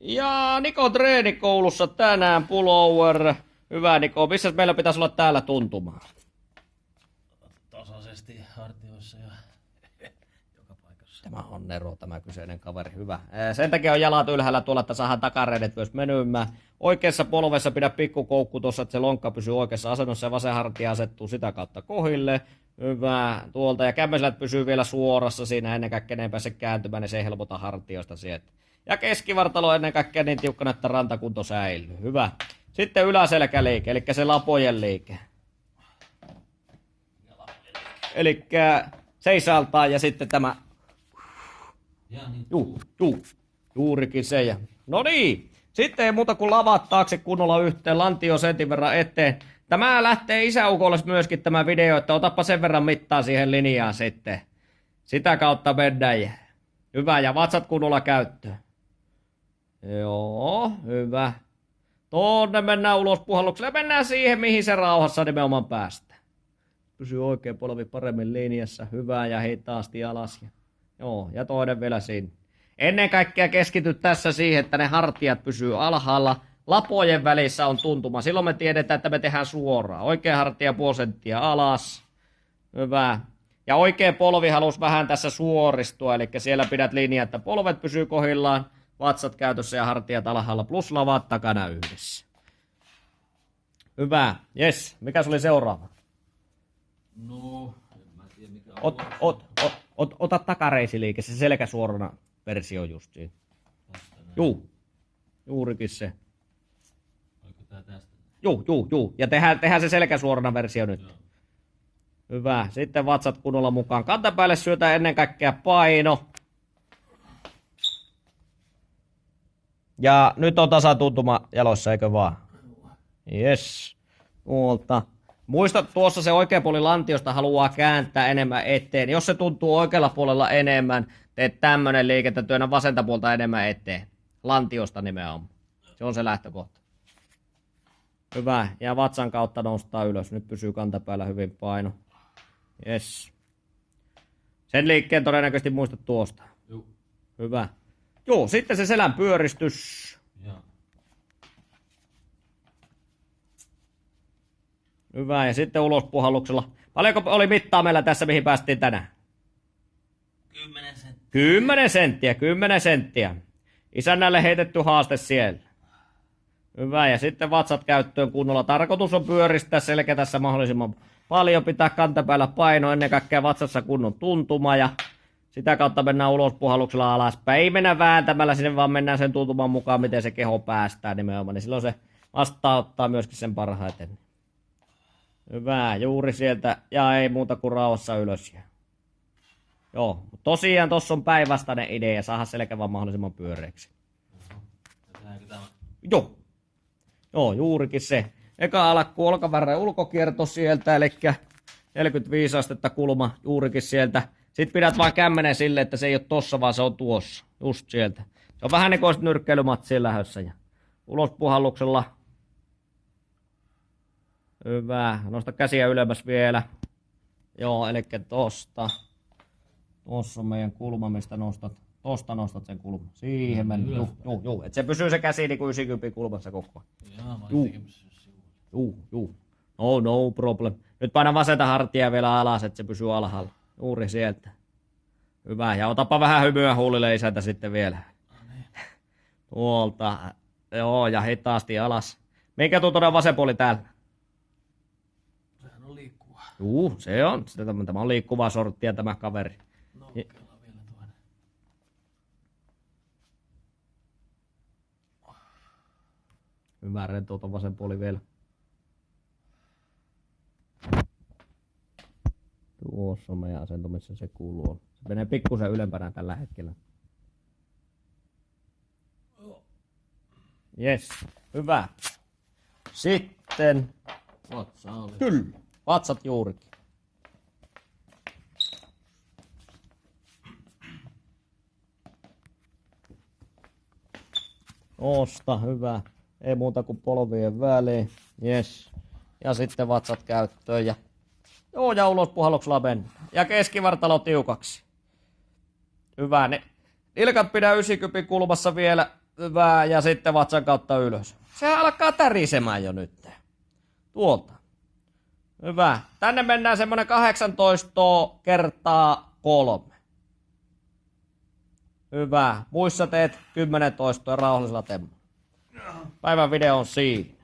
Ja Niko treenikoulussa tänään pullover. Hyvä Niko, missä meillä pitäisi olla täällä tuntumaan? Tasaisesti hartioissa ja joka paikassa. Tämä on Nero, tämä kyseinen kaveri. Hyvä. Sen takia on jalat ylhäällä tuolla, että saadaan takareidet myös menymään. Oikeassa polvessa pidä pikkukoukku tuossa, että se lonkka pysyy oikeassa asennossa ja vasen hartia asettuu sitä kautta kohille. Hyvä. Tuolta ja kämmenselät pysyy vielä suorassa siinä ennen kaikkea, ne ei pääse kääntymään, niin se ei helpota hartioista sieltä. Ja keskivartalo ennen kaikkea niin tiukkana, että rantakunto säilyy. Hyvä. Sitten yläselkäliike, eli se lapojen liike. Eli seisaltaa ja sitten tämä. Juurikin se. Ja no niin. Sitten ei muuta kuin lavat taakse kunnolla yhteen, lantio sentin verran eteen. Tämä lähtee isäukolle myöskin tämä video, että otapa sen verran mittaa siihen linjaan sitten. Sitä kautta mennään. Hyvä, ja vatsat kunnolla käyttöön. Joo, hyvä. Tonne mennään ulos puhallukselle ja mennään siihen, mihin se rauhassa nimenomaan päästä. Pysyy oikein polvi paremmin linjassa. Hyvä ja hitaasti alas. Joo, ja toinen vielä siinä. Ennen kaikkea keskity tässä siihen, että ne hartiat pysyy alhaalla. Lapojen välissä on tuntuma. Silloin me tiedetään, että me tehdään suoraan. Oikea hartia puoli senttiä alas. Hyvä. Ja oikea polvi halus vähän tässä suoristua. Eli siellä pidät linjaa, että polvet pysyy kohillaan. Vatsat käytössä ja hartiat alhaalla plus lavat takana yhdessä. Hyvä. Jes. Mikä se oli seuraava? No, en mä tiedä mikä on. Ota takareisiliike, se selkäsuorana versio just siinä. Juurikin se. Oliko tää tästä? Juu. Ja tehdään se selkäsuorana versio nyt. Joo. Hyvä. Sitten vatsat kunnolla mukaan. Kantapäälle syötään ennen kaikkea paino. Ja nyt on tasatuntuma jaloissa, eikö vaan? Yes. Tuolta. Muista tuossa se oikea puoli lantiosta haluaa kääntää enemmän eteen. Jos se tuntuu oikealla puolella enemmän, teet tämmönen liikettä, työnnä vasenta puolta enemmän eteen. Lantiosta nimenomaan. Se on se lähtökohta. Hyvä. Ja vatsan kautta nostaa ylös. Nyt pysyy kantapäällä hyvin paino. Yes. Sen liikkeen todennäköisesti muista tuosta. Joo. Hyvä. Joo, sitten se selän pyöristys. Joo. Hyvä, ja sitten ulospuhalluksella. Paljonko oli mittaa meillä tässä, mihin päästiin tänään? 10 senttiä. 10 senttiä, 10 senttiä. Isännälle heitetty haaste siellä. Hyvä, ja sitten vatsat käyttöön kunnolla. Tarkoitus on pyöristää selkä tässä mahdollisimman paljon, pitää kantapäällä paino, ennen kaikkea vatsassa kunnon tuntuma, ja sitä kautta mennään ulospuhalluksella alaspäin. Ei mennä vääntämällä sinne, vaan mennään sen tuntuman mukaan, miten se keho päästää nimenomaan. Niin silloin se vastaanottaa myöskin sen parhaiten. Hyvä, juuri sieltä. Ja ei muuta kuin rauhassa ylös. Joo, tosiaan tossa on päinvastainen idea. Saada selkä vaan mahdollisimman pyöreäksi. Joo, juurikin se. Eka alkuu olkavarren ulkokierto sieltä, eli 45 astetta kulma juurikin sieltä. Sitten pidät vaan kämmenen sille, että se ei ole tossa, vaan se on tuossa. Just sieltä. Se on vähän niin kuin nyrkkeilymatsiin lähdössä. Ja ulospuhalluksella. Hyvä. Nosta käsiä ylemmäs vielä. Joo, eli tosta. Tossa on meidän kulma, mistä nostat. Tosta nostat sen kulman. Siihen mennä. Juu. Et se pysyy se käsi niin kuin 90 kulmassa koko ajan. Jaa, mä jotenkin pysyy sivuun. Juu. No problem. Nyt paina vasenta hartia vielä alas, että se pysyy alhaalla. Juuri sieltä. Hyvä. Ja otapa vähän hymyä huulille isäntä sitten vielä. Tuolta. Joo, ja hitaasti alas. Minkä tuotoinen vasen puoli täällä? Sehän on liikkuvaa. Se on. Tämä on liikkuvaa sorttia tämä kaveri. No, vielä toinen. Hyvä, rentouta vasen puoli vielä. Tuossa on meidän asento, missä se kuuluu. Se menee pikkusen ylempänä tällä hetkellä. Yes, hyvä. Sitten. Vatsa oli. Kyllä, vatsat juurikin. Osta, hyvä. Ei muuta kuin polvien väliin. Yes. Ja sitten vatsat käyttöön ja ja ulos puhalluksella mennään. Ja keskivartalo tiukaksi. Hyvä. Ne nilkat pidä 90 kulmassa vielä. Hyvä, ja sitten vatsan kautta ylös. Se alkaa tärisemään jo nyt. Tuolta. Hyvä. Tänne mennään semmonen 18 kertaa 3. Hyvä. Muissa teet 10 toistoa rauhallisella temmolla. Päivän video on siinä.